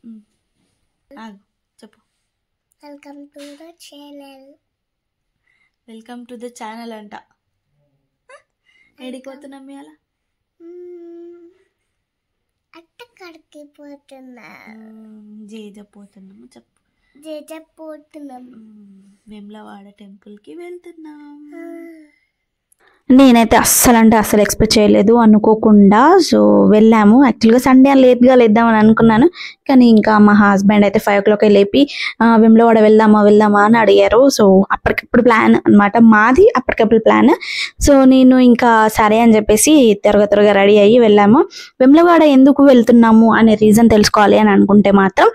ఆగు చెప్పు. Welcome to the channel. Welcome to the channel అంట. ఎడిపోతున్నాం మీ అలా అట్టక్కడికి పోతున్నా. జేజపోతున్నాము చెప్పు. జేజపోతున్నాం. వేములవాడ టెంపుల్కి వెళ్తున్నాం. నేనైతే అస్సలు ఎక్స్పెక్ట్ చేయలేదు, అనుకోకుండా. సో వెళ్ళాము. యాక్చువల్గా సండే లేట్గా లేద్దామని అనుకున్నాను, కానీ ఇంకా మా హస్బెండ్ అయితే 5 o'clock లేపి వేములవాడ వెళ్దామా అని అడిగారు. సో అప్పటికప్పుడు ప్లాన్ అనమాట, మాది అప్పటికప్పుడు ప్లాన్. సో నేను ఇంకా సరే అని చెప్పేసి త్వరగా రెడీ అయ్యి వెళ్ళాము. వేములవాడ ఎందుకు వెళ్తున్నాము అనే రీజన్ తెలుసుకోవాలి అని అనుకుంటే మాత్రం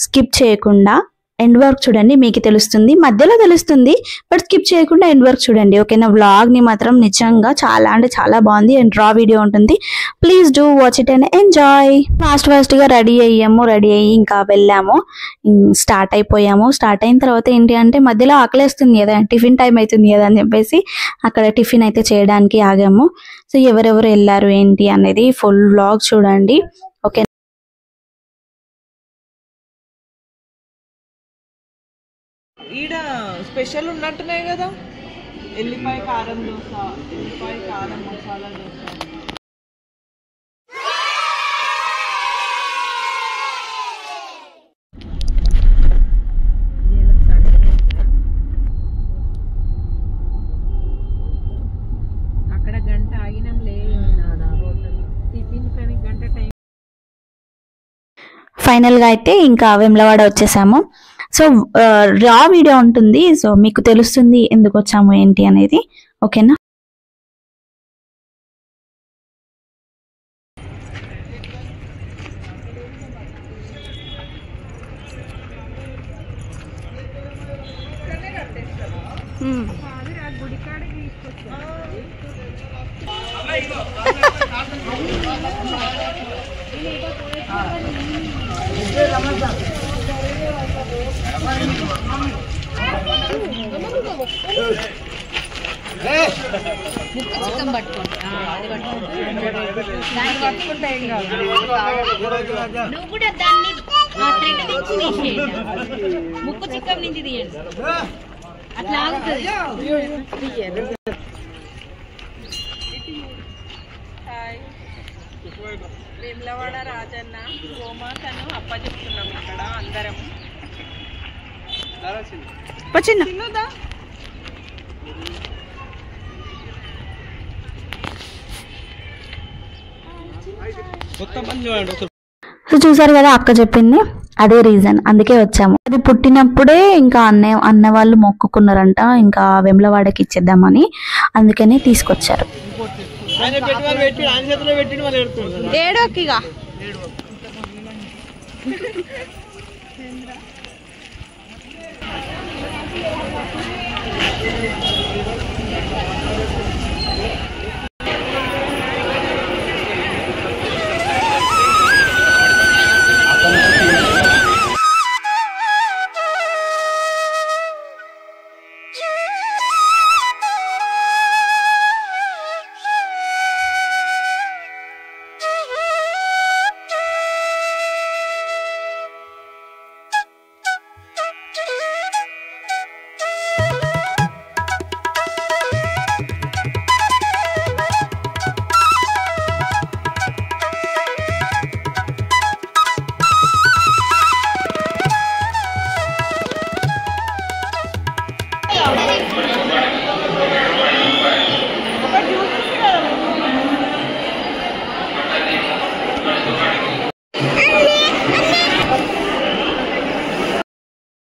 స్కిప్ చేయకుండా ఎండ్ వర్క్ చూడండి, మీకు తెలుస్తుంది. మధ్యలో తెలుస్తుంది, బట్ స్కిప్ చేయకుండా ఎండ్ వర్క్ చూడండి, ఓకేనా? వ్లాగ్ని మాత్రం నిజంగా చాలా అంటే చాలా బాగుంది అండ్ రా వీడియో ఉంటుంది. Please do watch it and enjoy. ఫాస్ట్గా రెడీ అయ్యి ఇంకా వెళ్ళాము. స్టార్ట్ అయిన తర్వాత ఏంటి అంటే మధ్యలో ఆకలేస్తుంది కదా, టిఫిన్ టైం అవుతుంది కదా అని చెప్పేసి అక్కడ టిఫిన్ అయితే చేయడానికి ఆగాము. సో ఎవరెవరు వెళ్ళారు ఏంటి అనేది ఫుల్ వ్లాగ్ చూడండి, ఓకే? ఈడ స్పెషల్ ఉన్నట్టున్నాయి కదా, ఎల్లిపాయ కారం దోశ, ఎల్లిపాయ కారం మసాలా దోశ. అక్కడ గంట ఆగినాం లేదు హోటల్ టిఫిన్ కానీ గంట టైం. ఫైనల్గా అయితే ఇంకా వేములవాడ వచ్చేసాము. సో రా వీడియో ఉంటుంది, సో మీకు తెలుస్తుంది ఎందుకు వచ్చాము ఏంటి అనేది, ఓకేనా? చిక్కం పట్టుకోండి, నువ్వు కూడా దాన్ని థ్రెడ్ నుంచి తీసేయండి, ముక్కు చిక్కం నుంచి తీయండి, అట్లా ఆగుతుంది. వేములవాడ రాజన్న గోమాతను అప్పచెప్తున్నాం అక్కడ అందరం. చిన్నదా సో చూసారు కదా, అక్క చెప్పింది అదే రీజన్, అందుకే వచ్చాము. అది పుట్టినప్పుడే ఇంకా అన్న వాళ్ళు మొక్కుకున్నారంట, ఇంకా వేములవాడకి ఇచ్చేద్దామని, అందుకనే తీసుకొచ్చారు. ఏడోకిగా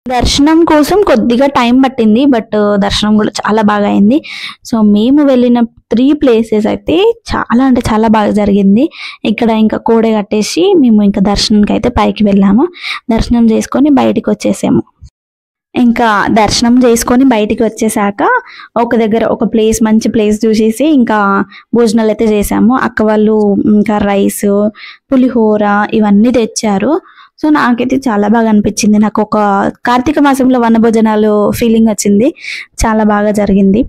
దర్శనం కోసం కొద్దిగా టైం పట్టింది, బట్ దర్శనం కూడా చాలా బాగా అయింది. సో మేము వెళ్ళిన 3 places అయితే చాలా అంటే చాలా బాగా జరిగింది. ఇక్కడ ఇంకా కోడే కట్టేసి మేము ఇంకా దర్శనంకి అయితే పైకి వెళ్ళాము. దర్శనం చేసుకొని బయటికి వచ్చేసాము. ఇంకా దర్శనం చేసుకొని బయటికి వచ్చేసాక ఒక దగ్గర ఒక ప్లేస్, మంచి ప్లేస్ చూసేసి ఇంకా భోజనాలు అయితే చేసాము. అక్క వాళ్ళు ఇంకా రైస్, పులిహోర ఇవన్నీ తెచ్చారు. సో నాకైతే చాలా బాగా అనిపించింది. నాకు ఒక కార్తీక మాసంలో వనభోజనాలు ఫీలింగ్ వచ్చింది. చాలా బాగా జరిగింది.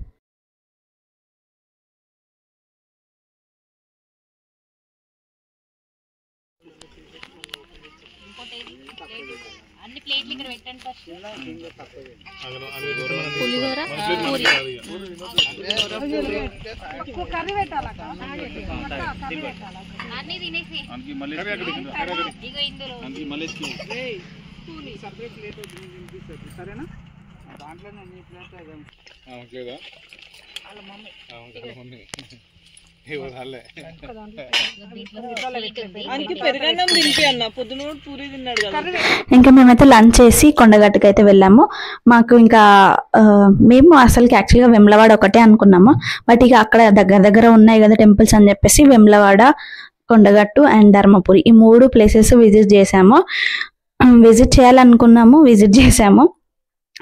అన్ని ప్లేట్లు ఇక్కడ పెట్టండి ఫస్ట్. పులిహోర పూరి అన్ని తినేసి ఇగో ఇందులో ఇంకా మేమైతే లంచ్ చేసి కొండగట్టుకు అయితే వెళ్ళాము. మాకు ఇంకా మేము అసలుకి యాక్చువల్గా వెమ్లవాడ ఒకటే అనుకున్నాము. బట్ ఇక అక్కడ దగ్గర దగ్గర ఉన్నాయి కదా టెంపుల్స్ అని చెప్పేసి వెమ్లవాడ, కొండగట్టు అండ్ ధర్మపురి ఈ 3 ప్లేసెస్ విజిట్ చేసాము. విజిట్ చేయాలనుకున్నాము, విజిట్ చేసాము.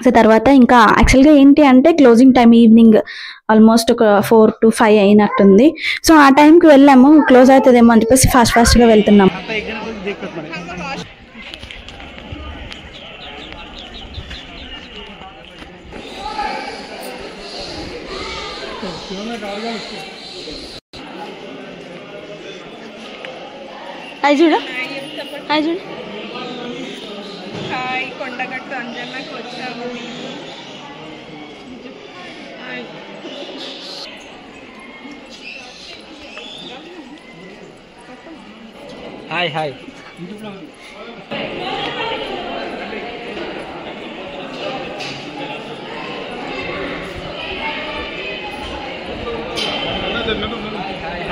సో తర్వాత ఇంకా యాక్చువల్గా ఏంటి అంటే క్లోజింగ్ టైం ఈవినింగ్ ఆల్మోస్ట్ ఒక 4 to 5 అయినట్టుంది. సో ఆ టైంకి వెళ్ళాము, క్లోజ్ అవుతుందేమో అని చెప్పేసి ఫాస్ట్గా వెళ్తున్నాము. హాయ్ చూడు, హాయ్ చూడు. హాయ్, కొండగట్టు అంజన్నకు వచ్చాము. Hi hi.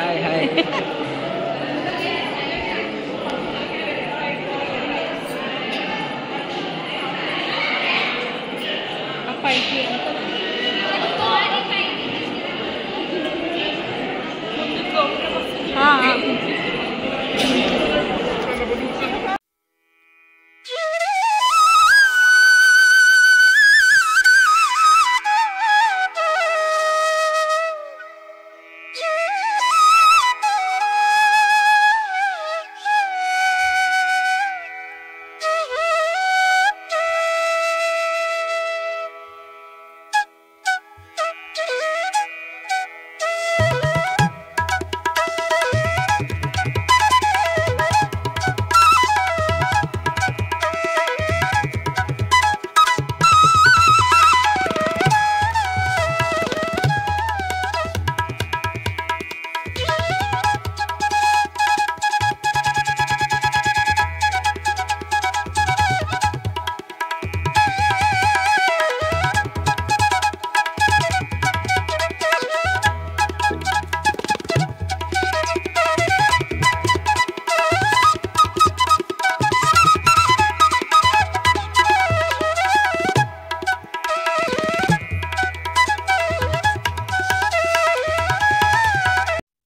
Hi hi.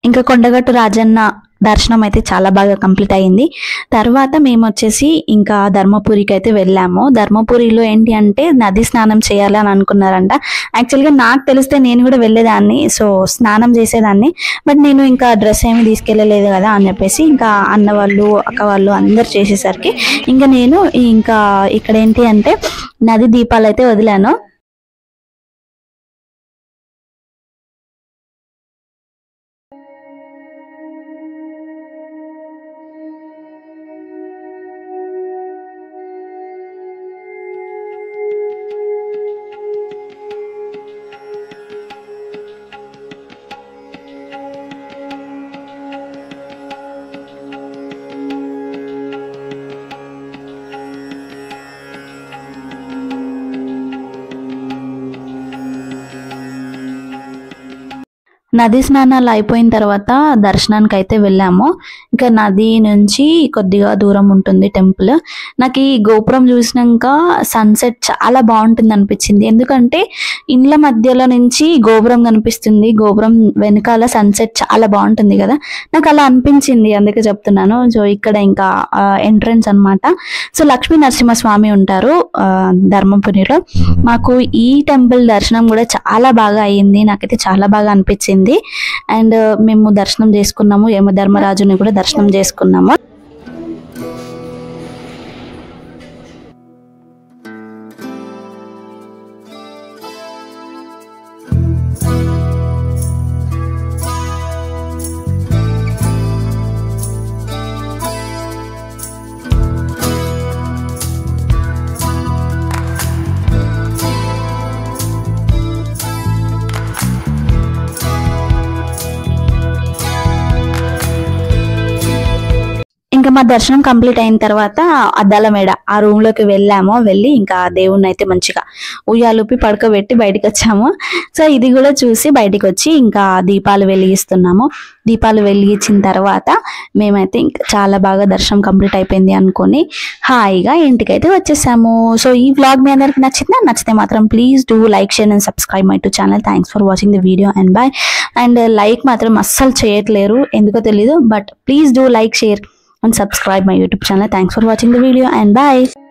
ఇంకా కొండగట్టు రాజన్న దర్శనం అయితే చాలా బాగా కంప్లీట్ అయింది. తర్వాత మేము వచ్చేసి ఇంకా ధర్మపురికి అయితే వెళ్ళాము. ధర్మపురిలో ఏంటి అంటే నది స్నానం చేయాలని అనుకున్నారంట. యాక్చువల్గా నాకు తెలిస్తే నేను కూడా వెళ్ళేదాన్ని, సో స్నానం చేసేదాన్ని. బట్ నేను ఇంకా డ్రెస్ ఏమి తీసుకెళ్ళలేదు కదా అని చెప్పేసి ఇంకా అన్న వాళ్ళు, అక్క వాళ్ళు అందరు చేసేసరికి ఇంకా నేను ఇంకా ఇక్కడ ఏంటి అంటే నది దీపాలు అయితే వదిలాను. నది స్నానాలు అయిపోయిన తర్వాత దర్శనానికి అయితే వెళ్ళాము. ఇంకా నది నుంచి కొద్దిగా దూరం ఉంటుంది టెంపుల్. నాకు ఈ గోపురం చూసినాక సన్సెట్ చాలా బాగుంటుంది అనిపించింది. ఎందుకంటే ఇండ్ల మధ్యలో నుంచి గోపురం కనిపిస్తుంది, గోపురం వెనకాల సన్సెట్ చాలా బాగుంటుంది కదా, నాకు అలా అనిపించింది, అందుకే చెప్తున్నాను. సో ఇక్కడ ఇంకా ఎంట్రన్స్ అన్నమాట. సో లక్ష్మీ నరసింహస్వామి ఉంటారు ధర్మపురిలో. మాకు ఈ టెంపుల్ దర్శనం కూడా చాలా బాగా అయ్యింది, నాకైతే చాలా బాగా అనిపించింది. అండ్ మేము దర్శనం చేసుకున్నాము, యమధర్మరాజుని కూడా దర్శనం చేసుకున్నాము. మా దర్శనం కంప్లీట్ అయిన తర్వాత అద్దాల మేడ ఆ రూమ్ లోకి వెళ్ళి ఇంకా దేవుణ్ణి అయితే మంచిగా ఉయ్యాలుపి పడుకోబెట్టి బయటకు వచ్చాము. సో ఇది కూడా చూసి బయటకు వచ్చి ఇంకా దీపాలు వెలిగిస్తున్నాము. దీపాలు వెలిగించిన తర్వాత మేమైతే ఇంకా చాలా బాగా దర్శనం కంప్లీట్ అయిపోయింది అనుకొని హాయిగా ఇంటికైతే వచ్చేసాము. సో ఈ వ్లాగ్ మీ అందరికి నచ్చితే మాత్రం please do like, share and subscribe my to channel. Thanks for watching the video and bye. And like మాత్రం అస్సలు చేయట్లేరు, ఎందుకో తెలీదు, but please do like, share and subscribe my YouTube channel. Thanks for watching the video and bye.